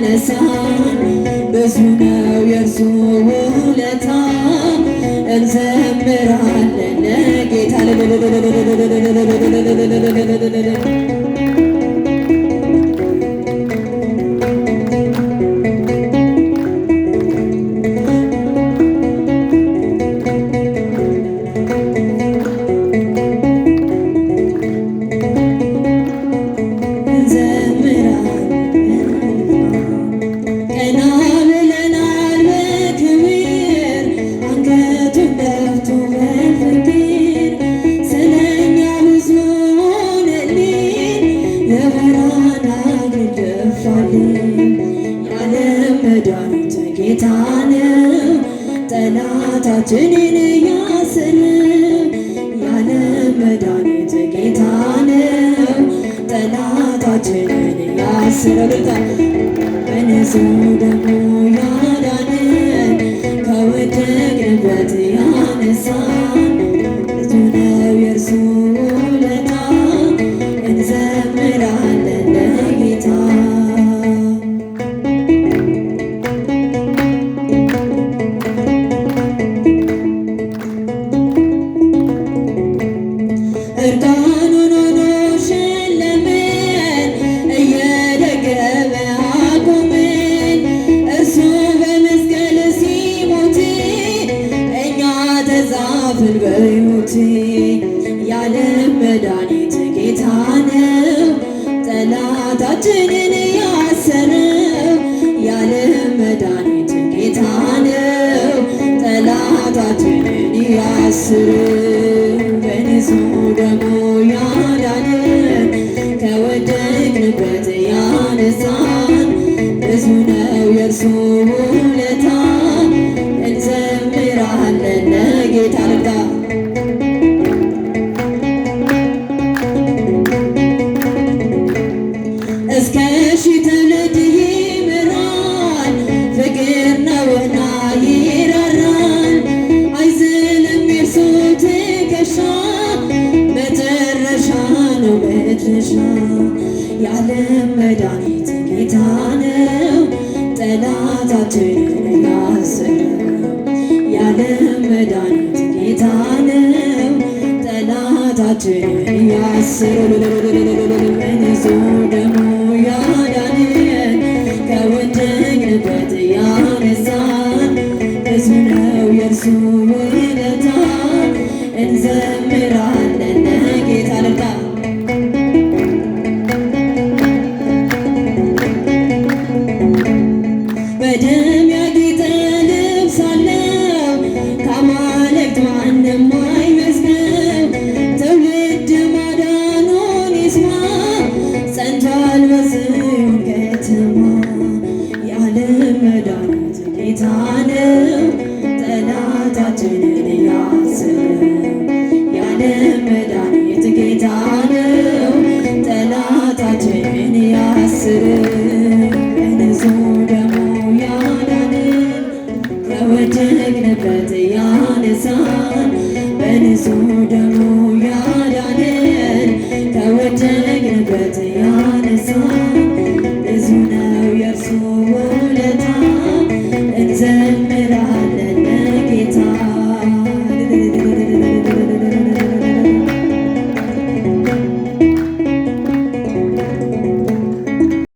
ያነሳን ብዙ ነው የእርሱ ውለታ እንዘምራለን ለጌታ ጌታ ነው ጠላታችንን ያሰረው የዓለም መድኃኒት ጌታ ነው ጠላታችንን ያሰረው በንጹሕ ደሙ ያዳነን ከወደቅንበት ያነሳን ብዙ ነው የእርሱ ውለታ እንዘምራለን ለጌታ እርቃኑን ሆኖ ሸለመን እየደገፈ አቆመን እርሱ በመስቀል ሲሞት እኛ ተጻፍን በሕይወት የዓለም መድኃኒት ጌታ ነው ጠላታችንን ያሰረው የዓለም መድኃኒት ጌታ ነው ጠላታችንን ያሰረው በንጹሕ ደሙ ያዳነን ከወደቅንበት ያነሳን ብዙ ነው የእርሱ ውለታ እንዘምራለን ለጌታ ልብታ እስከ ሺህ ትውልድ ይምራል ፍቅር ነውና ይራራል አይዝልም የእርሱ ትከሻ መጨረሻ ነው መድረሻ የዓለም መድኃኒት ጌታ ነው ጠላታችንን ያሰረው የዓለም መድኃኒት ጌታ ነው ጠላታችንን ያሰረው በንጹሕ ደሙ ያዳነን ከወደቅንበት ያነሳን ብዙ ነው የእርሱ